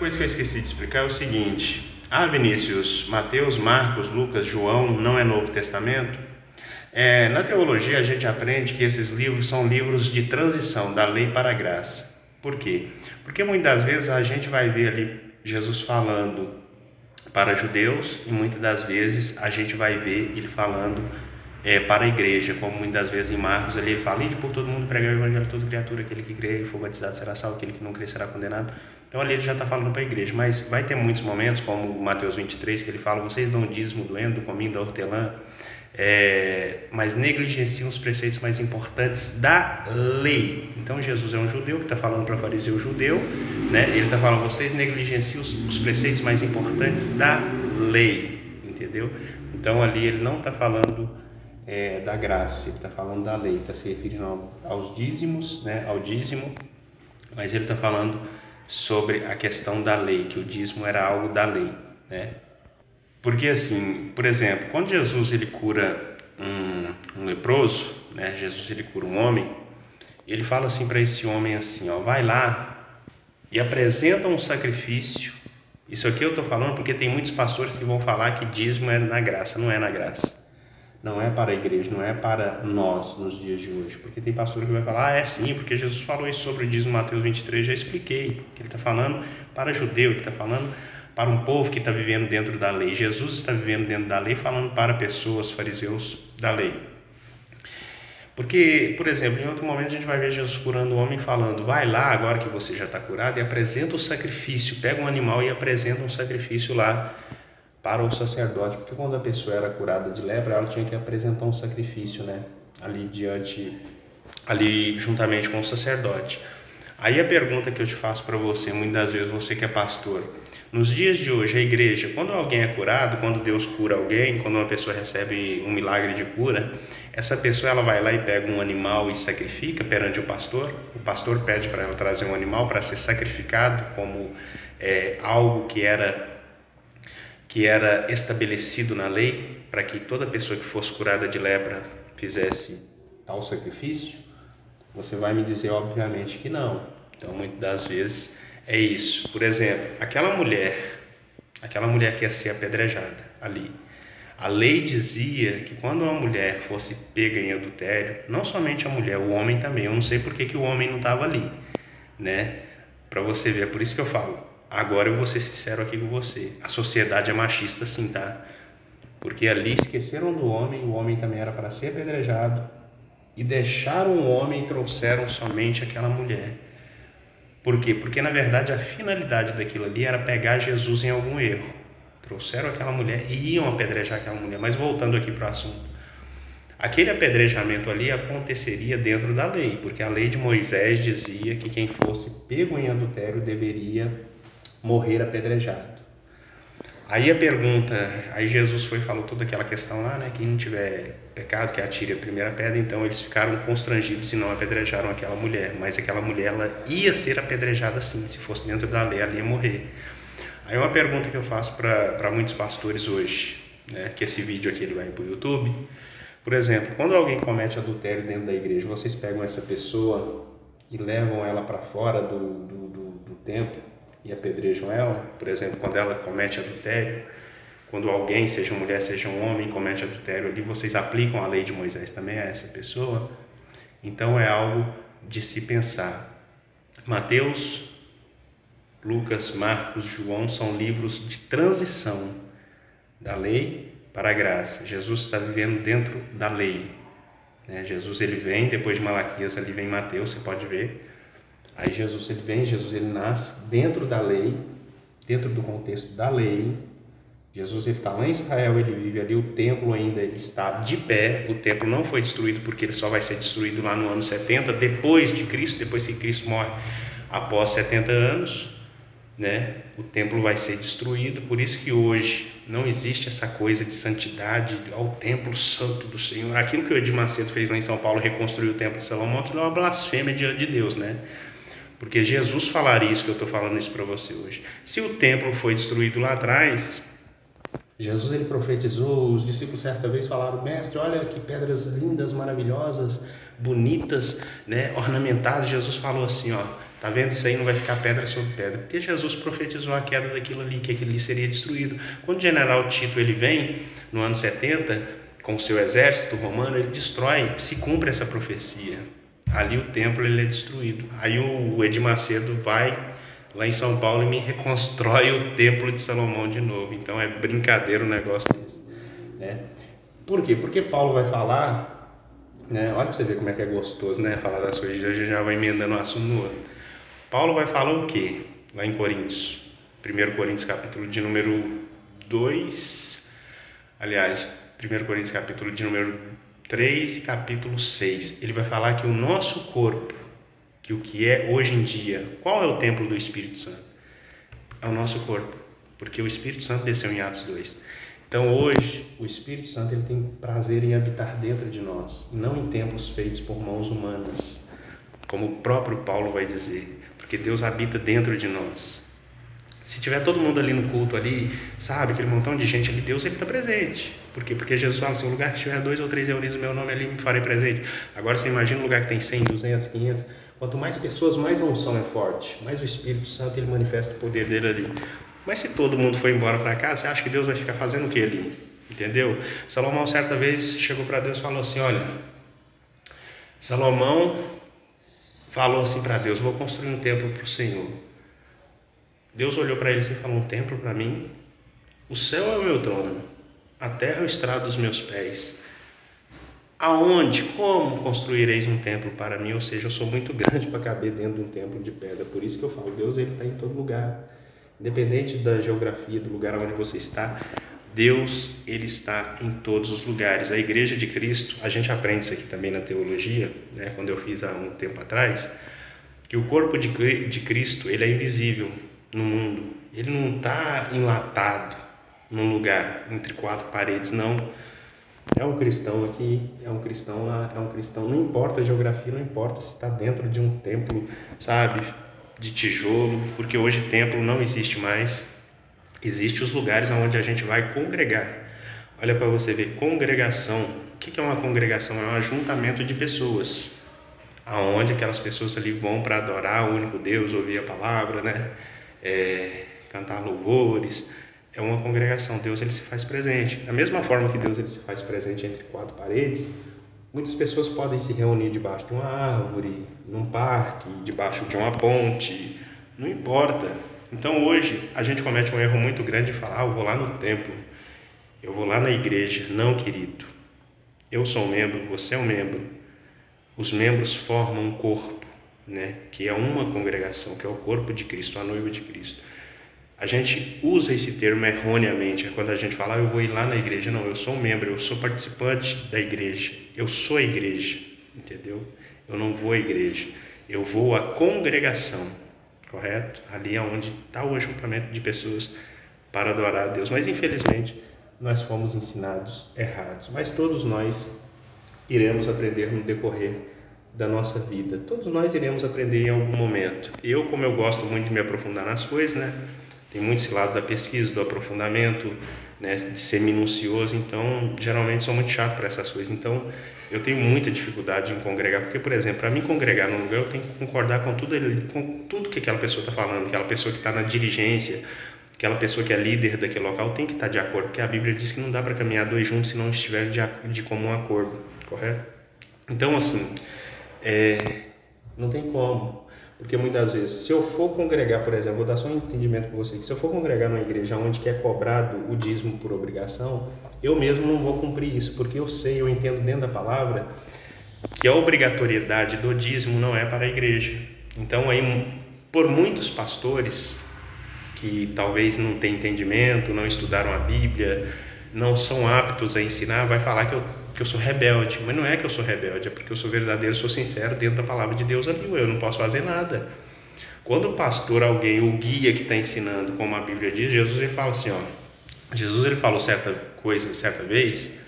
coisa que eu esqueci de explicar é o seguinte: Vinícius, Mateus, Marcos, Lucas, João não é Novo Testamento? Na teologia a gente aprende que esses livros são livros de transição da lei para a graça. Por quê? Porque muitas vezes a gente vai ver ali Jesus falando para judeus e muitas das vezes a gente vai ver ele falando para a igreja, como muitas vezes em Marcos ali ele fala: ide por todo mundo, pregar o evangelho a toda criatura, aquele que crê e for batizado será salvo, aquele que não crê será condenado. Então ali ele já está falando para a igreja, mas vai ter muitos momentos, como Mateus 23, que ele fala: vocês dão dízimo do endo, do cominho, da hortelã, mas negligenciam os preceitos mais importantes da lei. Então Jesus é um judeu que está falando para fariseu judeu, né? Ele está falando: vocês negligenciam os preceitos mais importantes da lei, entendeu? Então ali ele não está falando da graça, ele está falando da lei, está se referindo aos dízimos, né? Ao dízimo, mas ele está falando sobre a questão da lei, que o dízimo era algo da lei, né? Porque assim, por exemplo, quando Jesus ele cura um leproso, né? Jesus ele cura um homem, ele fala assim para esse homem assim, vai lá e apresenta um sacrifício. Isso aqui eu estou falando porque tem muitos pastores que vão falar que dízimo é na graça. Não é na graça, não é para a igreja, não é para nós nos dias de hoje, porque tem pastor que vai falar: é sim, porque Jesus falou isso sobre o dízimo, Mateus 23, já expliquei, que ele está falando para judeu, ele está falando para um povo que está vivendo dentro da lei. Jesus está vivendo dentro da lei, falando para pessoas, fariseus da lei. Porque, por exemplo, em outro momento a gente vai ver Jesus curando o homem falando: vai lá agora que você já está curado e apresenta o sacrifício, pega um animal e apresenta um sacrifício lá para o sacerdote, porque quando a pessoa era curada de lepra, ela tinha que apresentar um sacrifício, né? Ali juntamente com o sacerdote. Aí a pergunta que eu te faço para você, muitas vezes você que é pastor: nos dias de hoje, a igreja, quando alguém é curado, quando Deus cura alguém, quando uma pessoa recebe um milagre de cura, essa pessoa ela vai lá e pega um animal e sacrifica perante o pastor pede para ela trazer um animal para ser sacrificado como algo que era estabelecido na lei, para que toda pessoa que fosse curada de lepra fizesse tal sacrifício? Você vai me dizer, obviamente, que não. Então, muitas das vezes é isso. Por exemplo, aquela mulher que ia ser apedrejada ali, a lei dizia que quando uma mulher fosse pega em adultério, não somente a mulher, o homem também. Eu não sei por que o homem não estava ali, né? Para você ver, é por isso que eu falo. Agora eu vou ser sincero aqui com você. A sociedade é machista sim, tá? Porque ali esqueceram do homem, o homem também era para ser apedrejado, e deixaram o homem e trouxeram somente aquela mulher. Por quê? Porque na verdade a finalidade daquilo ali era pegar Jesus em algum erro. Trouxeram aquela mulher e iam apedrejar aquela mulher. Mas voltando aqui para o assunto, aquele apedrejamento ali aconteceria dentro da lei, porque a lei de Moisés dizia que quem fosse pego em adultério deveria morrer apedrejado. Aí a pergunta, aí Jesus falou toda aquela questão lá, né? Quem não tiver pecado, que atire a primeira pedra. Então eles ficaram constrangidos e não apedrejaram aquela mulher. Mas aquela mulher, ela ia ser apedrejada sim, se fosse dentro da lei, ela ia morrer. Aí uma pergunta que eu faço para muitos pastores hoje, né? Que esse vídeo aqui ele vai para o YouTube. Por exemplo, quando alguém comete adultério dentro da igreja, vocês pegam essa pessoa e levam ela para fora do templo e apedrejam ela? Por exemplo, quando ela comete adultério, quando alguém, seja mulher, seja um homem, comete adultério ali, vocês aplicam a lei de Moisés também a essa pessoa? Então é algo de se pensar. Mateus, Lucas, Marcos, João são livros de transição da lei para a graça. Jesus está vivendo dentro da lei, né? Jesus ele vem, depois de Malaquias ali vem Mateus, você pode ver. Aí Jesus ele nasce dentro da lei, dentro do contexto da lei. Jesus ele está lá em Israel, ele vive ali, o templo ainda está de pé, o templo não foi destruído porque ele só vai ser destruído lá no ano 70, depois de Cristo, depois que Cristo morre após 70 anos, né? O templo vai ser destruído. Por isso que hoje não existe essa coisa de santidade ao templo santo do Senhor. Aquilo que o Edir Macedo fez lá em São Paulo, reconstruir o templo de Salomão, aquilo é uma blasfêmia diante de Deus, né? Porque Jesus falaria isso que eu estou falando isso para você hoje. Se o templo foi destruído lá atrás, Jesus ele profetizou, os discípulos certa vez falaram: mestre, olha que pedras lindas, maravilhosas, bonitas, né, ornamentadas. Jesus falou assim, Tá vendo? Isso aí não vai ficar pedra sobre pedra. Porque Jesus profetizou a queda daquilo ali, que aquilo ali seria destruído. Quando o general Tito ele vem, no ano 70, com o seu exército romano, ele destrói, se cumpre essa profecia. Ali o templo ele é destruído. Aí o Edir Macedo vai lá em São Paulo e me reconstrói o templo de Salomão de novo. Então é brincadeira o negócio desse. Né? Por quê? Porque Paulo vai falar, né? Olha para você ver como é que é gostoso, né? Falar das coisas, a gente já vai emendando um assunto no outro. Paulo vai falar o quê? Lá em Coríntios. 1 Coríntios capítulo de número 2. Aliás, 1 Coríntios capítulo de número 3 e capítulo 6. Ele vai falar que o nosso corpo, que o que é hoje em dia, qual é o templo do Espírito Santo? É o nosso corpo. Porque o Espírito Santo desceu em Atos 2. Então hoje, o Espírito Santo ele tem prazer em habitar dentro de nós, não em templos feitos por mãos humanas, como o próprio Paulo vai dizer, porque Deus habita dentro de nós. Se tiver todo mundo ali no culto ali, sabe, aquele montão de gente ali, Deus ele está presente. Por quê? Porque Jesus fala assim, o lugar que tiver 2 ou 3 reunidos no meu nome ali, me farei presente. Agora você imagina um lugar que tem 100, 200, 500, quanto mais pessoas, mais a unção é forte, mais o Espírito Santo ele manifesta o poder dele ali. Mas se todo mundo for embora para casa, você acha que Deus vai ficar fazendo o que ali? Entendeu? Salomão certa vez chegou para Deus e falou assim, olha, Salomão falou assim para Deus, vou construir um templo para o Senhor. Deus olhou para ele e falou, um templo para mim? O céu é o meu trono, a terra é o estrado dos meus pés. Aonde, como construireis um templo para mim? Ou seja, eu sou muito grande para caber dentro de um templo de pedra. Por isso que eu falo, Deus ele está em todo lugar. Independente da geografia, do lugar onde você está, Deus ele está em todos os lugares. A Igreja de Cristo, a gente aprende isso aqui também na teologia, né? Quando eu fiz há um tempo atrás, que o corpo de Cristo ele é invisível no mundo. Ele não está enlatado num lugar entre 4 paredes, não. É um cristão aqui, é um cristão lá, é um cristão. Não importa a geografia, não importa se está dentro de um templo, sabe, de tijolo, porque hoje templo não existe mais. Existem os lugares onde a gente vai congregar. Olha para você ver, congregação. O que é uma congregação? É um ajuntamento de pessoas, aonde aquelas pessoas ali vão para adorar o único Deus, ouvir a palavra, né? Cantar louvores. É uma congregação. Deus ele se faz presente. Da mesma forma que Deus ele se faz presente entre 4 paredes, muitas pessoas podem se reunir debaixo de uma árvore, num parque, debaixo de uma ponte, não importa. Então hoje a gente comete um erro muito grande de falar, eu vou lá no templo, eu vou lá na igreja. Não, querido. Eu sou um membro, você é um membro. Os membros formam um corpo, né? Que é uma congregação, que é o corpo de Cristo, a noiva de Cristo. A gente usa esse termo erroneamente, quando a gente fala, eu vou ir lá na igreja. Não, eu sou um membro, eu sou participante da igreja, eu sou a igreja, entendeu? Eu não vou à igreja, eu vou à congregação, correto? Ali é onde está o ajuntamento de pessoas para adorar a Deus. Mas infelizmente nós fomos ensinados errados, mas todos nós iremos aprender no decorrer da nossa vida, todos nós iremos aprender em algum momento. Eu, como eu gosto muito de me aprofundar nas coisas, né? Tem muito esse lado da pesquisa, do aprofundamento, né, de ser minucioso, então geralmente sou muito chato para essas coisas. Então eu tenho muita dificuldade em congregar, porque, por exemplo, para mim congregar num lugar eu tenho que concordar com tudo que aquela pessoa está falando, aquela pessoa que está na dirigência, aquela pessoa que é líder daquele local tem que estar de acordo, porque a Bíblia diz que não dá para caminhar 2 juntos se não estiver de comum acordo, correto? Então assim, não tem como. Porque muitas vezes, se eu for congregar, por exemplo, vou dar só um entendimento para você, que se eu for congregar numa igreja onde que é cobrado o dízimo por obrigação, eu mesmo não vou cumprir isso, porque eu entendo dentro da palavra que a obrigatoriedade do dízimo não é para a igreja. Então, aí, por muitos pastores que talvez não tenham entendimento, não estudaram a Bíblia, não são aptos a ensinar, vai falar que eu sou rebelde. Mas não é que eu sou rebelde, é porque eu sou verdadeiro, sou sincero dentro da palavra de Deus ali. Eu não posso fazer nada. Quando o pastor, alguém, o guia que está ensinando, como a Bíblia diz, Jesus ele fala assim, ó, Jesus ele falou certa coisa, certa vez,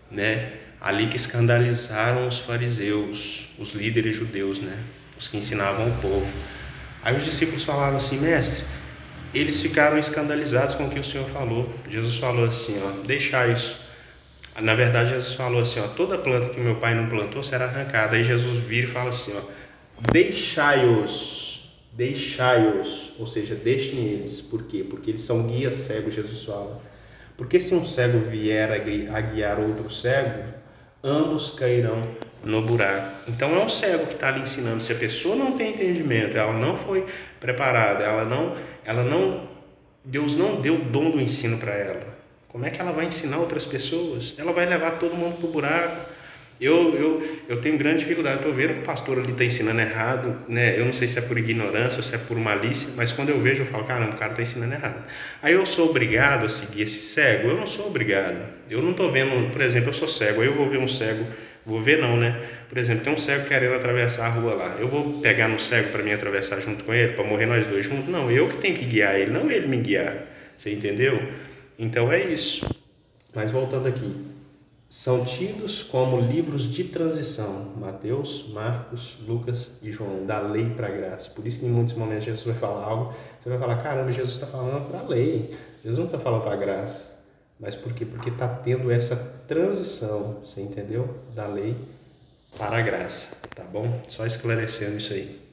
né, ali que escandalizaram os fariseus, os líderes judeus, né, os que ensinavam o povo. Aí os discípulos falaram assim, mestre, eles ficaram escandalizados com o que o Senhor falou. Jesus falou assim, ó, deixai isso. Na verdade, Jesus falou assim, ó, toda planta que meu pai não plantou será arrancada. Aí Jesus vira e fala assim, ó, deixai-os, deixai-os, ou seja, deixem eles. Por quê? Porque eles são guias cegos, Jesus fala. Porque se um cego vier a guiar outro cego, ambos cairão no buraco. Então é um cego que está ali ensinando. Se a pessoa não tem entendimento, ela não foi preparada, Deus não deu o dom do ensino para ela. Como é que ela vai ensinar outras pessoas? Ela vai levar todo mundo para o buraco. Eu tenho grande dificuldade. Estou vendo que o pastor ali está ensinando errado, né? Eu não sei se é por ignorância ou se é por malícia, mas quando eu vejo, eu falo, caramba, o cara está ensinando errado. Aí eu sou obrigado a seguir esse cego? Eu não sou obrigado. Eu não estou vendo, por exemplo, eu sou cego, aí eu vou ver um cego, vou ver não, né? Por exemplo, tem um cego querendo atravessar a rua lá. Eu vou pegar no cego para mim atravessar junto com ele, para morrer nós dois juntos? Não, eu que tenho que guiar ele, não ele me guiar. Você entendeu? Então é isso. Mas voltando aqui, são tidos como livros de transição, Mateus, Marcos, Lucas e João, da lei para a graça. Por isso que em muitos momentos Jesus vai falar algo, você vai falar, caramba, Jesus está falando para a lei, Jesus não está falando para a graça. Mas por quê? Porque está tendo essa transição, você entendeu? Da lei para a graça, tá bom? Só esclarecendo isso aí.